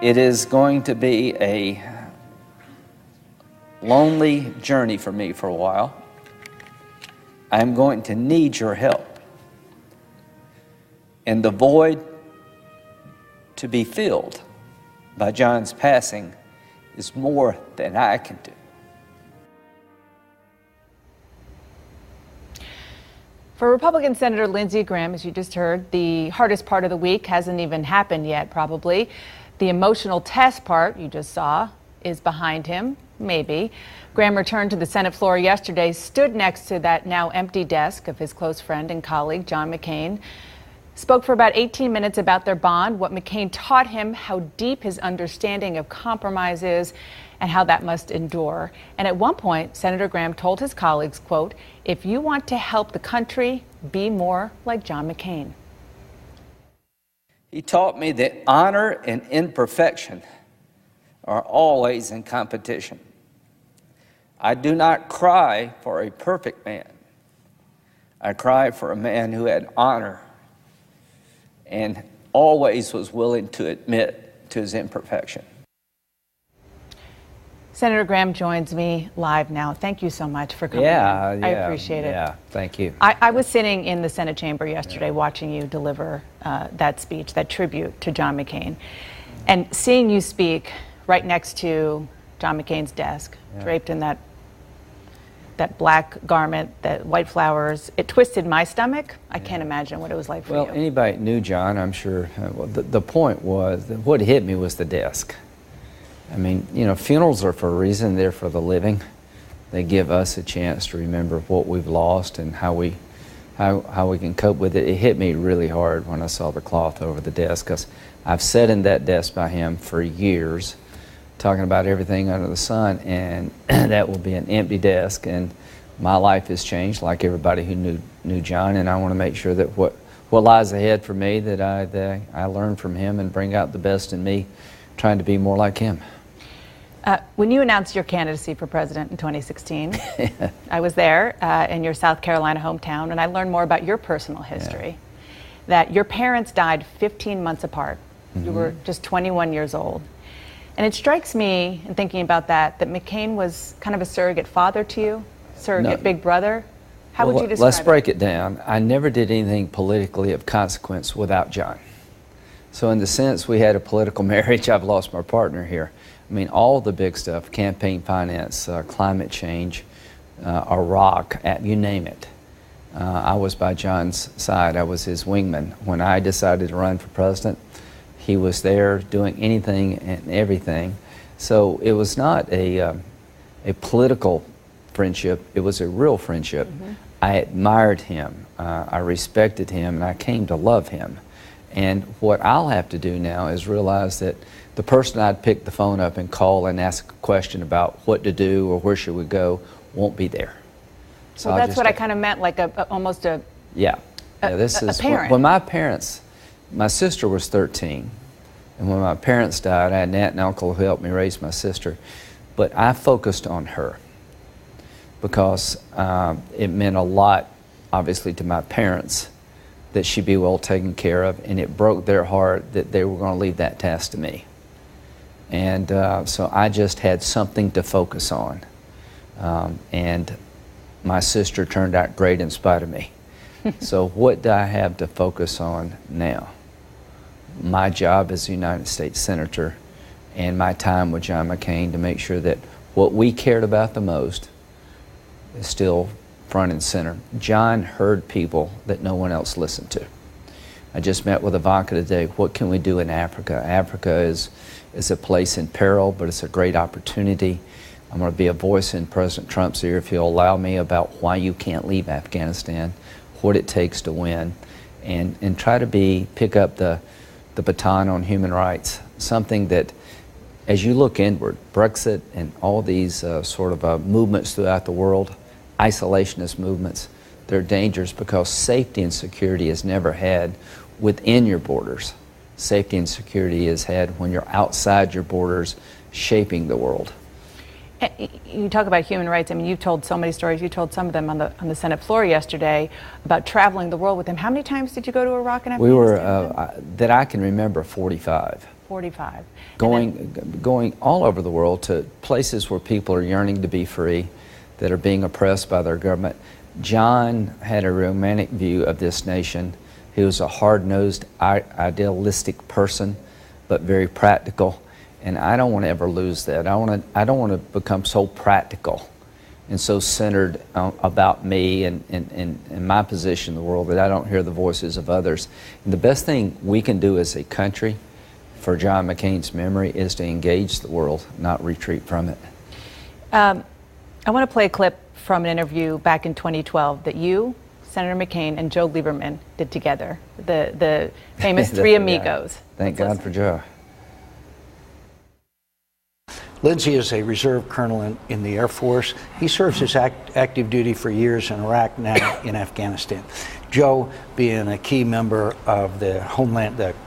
It is going to be a lonely journey for me for a while. I'm going to need your help. And the void to be filled by John's passing is more than I can do. For Republican Senator Lindsey Graham, as you just heard, the hardest part of the week hasn't even happened yet, probably. The emotional test part you just saw is behind him, maybe. Graham returned to the Senate floor yesterday, stood next to that now empty desk of his close friend and colleague, John McCain, spoke for about 18 minutes about their bond, what McCain taught him, how deep his understanding of compromise is, and how that must endure. And at one point, Senator Graham told his colleagues, quote, "If you want to help the country, be more like John McCain." He taught me that honor and imperfection are always in competition. I do not cry for a perfect man. I cry for a man who had honor and always was willing to admit to his imperfection. Senator Graham joins me live now. Thank you so much for coming. Yeah, I appreciate it. Yeah, thank you. I was sitting in the Senate chamber yesterday watching you deliver that speech, that tribute to John McCain, and seeing you speak right next to John McCain's desk, draped in that black garment, that white flowers. It twisted my stomach. I can't imagine what it was like for you. Well, anybody knew John, I'm sure. The point was that what hit me was the desk. I mean, you know, funerals are for a reason. They're for the living. They give us a chance to remember what we've lost and how we can cope with it. It hit me really hard when I saw the cloth over the desk, because I've sat in that desk by him for years, talking about everything under the sun, and that will be an empty desk. And my life has changed, like everybody who knew John, and I want to make sure that what lies ahead for me, that I learn from him and bring out the best in me, trying to be more like him. When you announced your candidacy for president in 2016, I was there in your South Carolina hometown, and I learned more about your personal history. That your parents died 15 months apart. You were just 21 years old. And it strikes me, in thinking about that McCain was kind of a surrogate father to you, surrogate big brother. How would you describe it? Let's break it down. I never did anything politically of consequence without John. So in the sense we had a political marriage, I've lost my partner here. I mean, all the big stuff, campaign finance, climate change, Iraq, you name it. I was by John's side. I was his wingman. When I decided to run for president, he was there doing anything and everything. So it was not a political friendship. It was a real friendship. I admired him. I respected him, and I came to love him. And what I'll have to do now is realize that the person I'd pick the phone up and call and ask a question about what to do or where should we go won't be there. So well, that's what I kind of meant, like almost a this is parent. When my sister was 13, and when my parents died, I had an aunt and uncle who helped me raise my sister, but I focused on her because it meant a lot, obviously, to my parents that she be well taken care of, and it broke their heart that they were going to leave that task to me. And so I just had something to focus on. And my sister turned out great in spite of me. So what do I have to focus on now? My job as a United States Senator and my time with John McCain to make sure that what we cared about the most is still front and center. John heard people that no one else listened to. I just met with Ivanka today. What can we do in Africa? Africa is a place in peril, but it's a great opportunity. I'm going to be a voice in President Trump's ear, if he'll allow me, about why you can't leave Afghanistan, what it takes to win, and try to pick up the baton on human rights, something that, as you look inward, Brexit and all these sort of movements throughout the world, isolationist movements, they're dangerous because safety and security is never had within your borders. Safety and security is had when you're outside your borders, shaping the world. You talk about human rights. I mean, you've told so many stories. You told some of them on the Senate floor yesterday about traveling the world with him. How many times did you go to Iraq and Afghanistan? We were, that I can remember, 45. 45. Going all over the world to places where people are yearning to be free, that are being oppressed by their government. John had a romantic view of this nation. He was a hard-nosed, idealistic person, but very practical. And I don't want to ever lose that. I don't want to become so practical and so centered about me and my position in the world that I don't hear the voices of others. And the best thing we can do as a country for John McCain's memory is to engage the world, not retreat from it. I want to play a clip from an interview back in 2012 that you, Senator McCain, and Joe Lieberman did together, the famous Three Amigos. Thank God for Joe. Lindsey is a reserve colonel in the Air Force. He serves his active duty for years in Iraq, now in Afghanistan. Joe, being a key member of the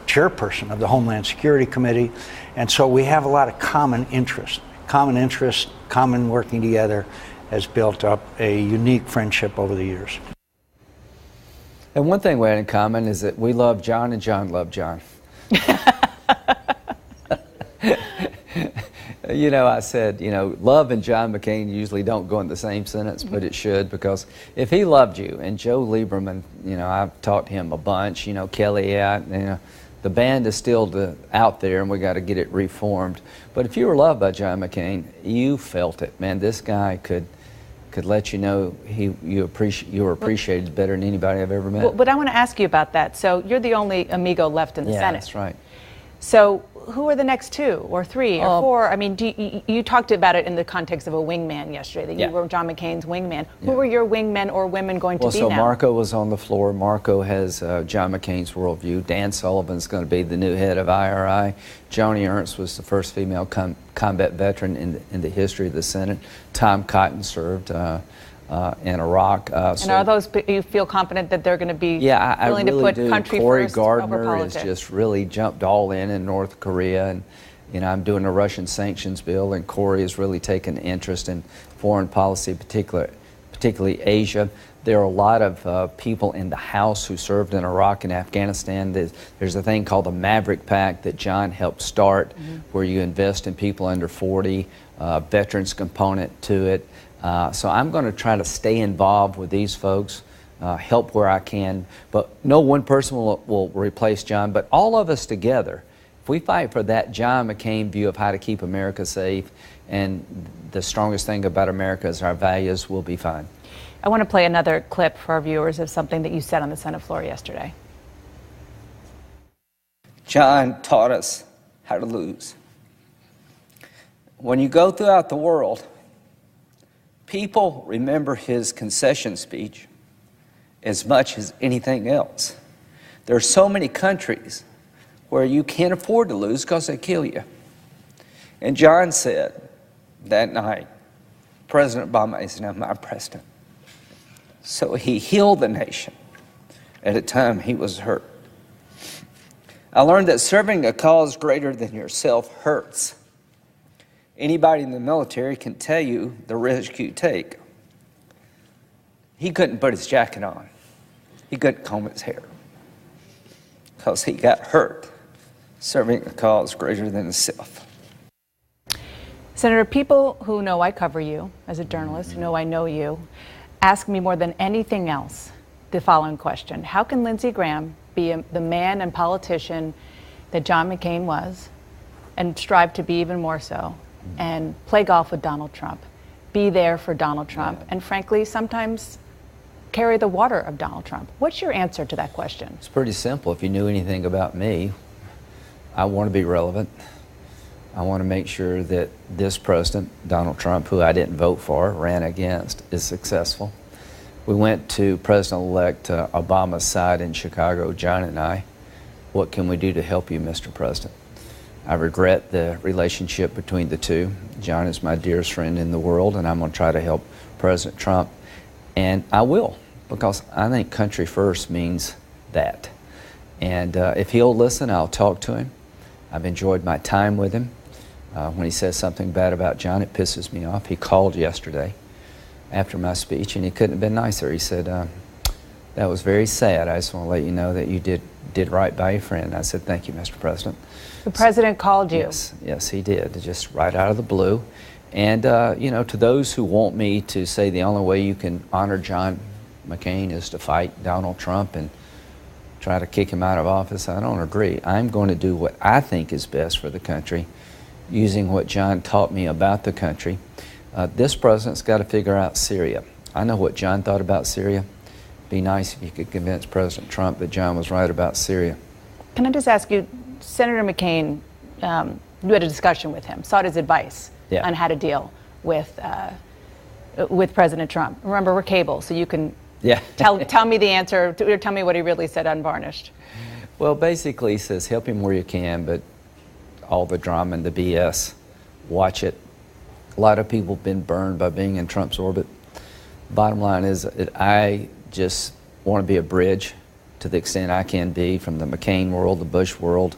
chairperson of the Homeland Security Committee, and so we have a lot of common interests. Common working together has built up a unique friendship over the years. And one thing we had in common is that we love John and John loved John. You know, I said, you know, love and John McCain usually don't go in the same sentence, but it should, because if he loved you, and Joe Lieberman, you know, I've taught him a bunch, you know, Kelly out, you know, the band is still out there and we got to get it reformed. But if you were loved by John McCain, you felt it. Man, this guy could let you know you were appreciated better than anybody I've ever met. Well, but I want to ask you about that. So you're the only amigo left in the Senate. That's right. So who are the next 2 or 3 or 4? I mean, you talked about it in the context of a wingman yesterday, that you were John McCain's wingman. Who are your wingmen or women going to be now? Well, so Marco was on the floor. Marco has John McCain's worldview. Dan Sullivan's going to be the new head of IRI. Joni Ernst was the first female combat veteran in the history of the Senate. Tom Cotton served in Iraq. And are those, you feel confident that they're going to be willing to put country first over politics? Cory Gardner has just really jumped all in North Korea, and you know, I'm doing a Russian sanctions bill, and Cory has really taken interest in foreign policy, particularly Asia. There are a lot of people in the House who served in Iraq and Afghanistan. There's a thing called the Maverick Pact that John helped start, where you invest in people under 40, veterans component to it. So I'm going to try to stay involved with these folks, help where I can. But no one person will replace John, but all of us together, if we fight for that John McCain view of how to keep America safe, and the strongest thing about America is our values, we'll be fine. I want to play another clip for our viewers of something that you said on the Senate floor yesterday. John taught us how to lose. When you go throughout the world, people remember his concession speech as much as anything else. There are so many countries where you can't afford to lose because they kill you. And John said that night, President Obama is now my president. So he healed the nation at a time he was hurt. I learned that serving a cause greater than yourself hurts. Anybody in the military can tell you the risk you take. He couldn't put his jacket on. He couldn't comb his hair because he got hurt serving a cause greater than himself. Senator, people who know I cover you as a journalist, who know I know you, ask me more than anything else the following question. How can Lindsey Graham be the man and politician that John McCain was, and strive to be even more so, and play golf with Donald Trump, be there for Donald Trump, and frankly, sometimes carry the water of Donald Trump? What's your answer to that question? It's pretty simple. If you knew anything about me, I want to be relevant. I want to make sure that this president, Donald Trump, who I didn't vote for, ran against, is successful. We went to President-elect Obama's side in Chicago, John and I. What can we do to help you, Mr. President? I regret the relationship between the two. John is my dearest friend in the world, and I'm going to try to help President Trump. And I will, because I think country first means that. And if he'll listen, I'll talk to him. I've enjoyed my time with him. When he says something bad about John, it pisses me off. He called yesterday after my speech, and he couldn't have been nicer. He said, That was very sad. I just want to let you know that you did right by your friend. I said, thank you, Mr. President. The president called you. Yes, he did, just right out of the blue. And, you know, to those who want me to say the only way you can honor John McCain is to fight Donald Trump and try to kick him out of office, I don't agree. I'm going to do what I think is best for the country, using what John taught me about the country. This president's got to figure out Syria. I know what John thought about Syria. Be nice if you could convince President Trump that John was right about Syria. Can I just ask you, Senator McCain, you had a discussion with him, sought his advice on how to deal with President Trump. Remember, we're cable, so you can tell me the answer, or tell me what he really said unvarnished. Well, basically he says, help him where you can, but all the drama and the BS, watch it. A lot of people have been burned by being in Trump's orbit. Bottom line is that I just want to be a bridge to the extent I can be from the McCain world, the Bush world,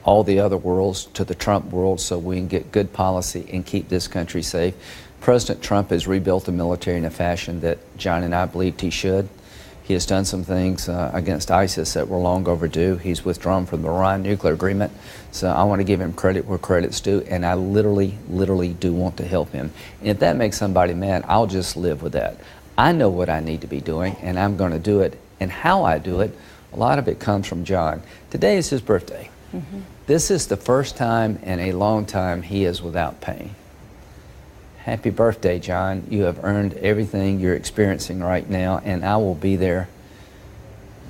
all the other worlds to the Trump world, so we can get good policy and keep this country safe. President Trump has rebuilt the military in a fashion that John and I believed he should. He has done some things against ISIS that were long overdue. He's withdrawn from the Iran nuclear agreement. So I want to give him credit where credit's due, and I literally do want to help him. And if that makes somebody mad, I'll just live with that. I know what I need to be doing, and I'm going to do it. And how I do it, a lot of it comes from John. Today is his birthday. This is the first time in a long time he is without pain. Happy birthday, John. You have earned everything you're experiencing right now, and I will be there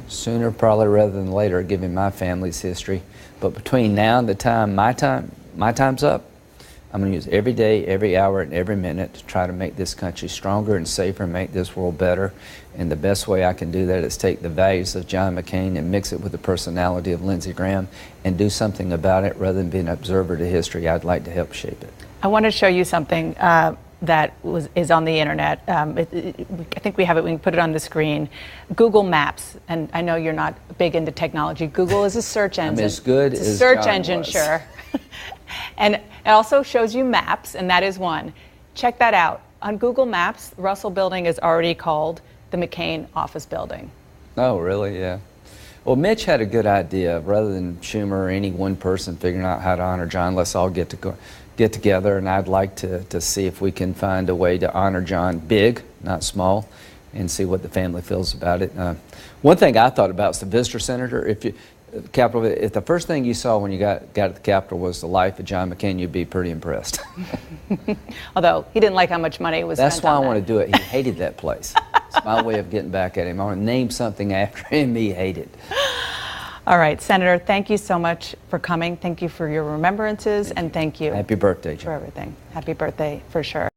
sooner probably rather than later, given my family's history. But between now and the time my time's up, I'm going to use every day, every hour, and every minute to try to make this country stronger and safer, make this world better. And the best way I can do that is take the values of John McCain and mix it with the personality of Lindsey Graham and do something about it rather than be an observer to history. I'd like to help shape it. I want to show you something that is on the internet. I think we have it. We can put it on the screen. Google Maps, and I know you're not big into technology. Google is a search engine. I'm as good it's as a search John engine, was. sure. And it also shows you maps, and that is one. Check that out. On Google Maps, the Russell Building is already called the McCain Office Building. Oh, really? Yeah. Well, Mitch had a good idea. Rather than Schumer or any one person figuring out how to honor John, let's all get together, and I'd like to see if we can find a way to honor John big, not small, and see what the family feels about it. One thing I thought about is the visitor center. If the first thing you saw when you got at the Capitol was the life of John McCain, you'd be pretty impressed. Although he didn't like how much money was spent on that. That's why I want to do it. He hated that place. It's my way of getting back at him. I want to name something after him he hated. All right, Senator, thank you so much for coming. Thank you for your remembrances, and thank you. Happy birthday, John. For everything. Happy birthday, for sure.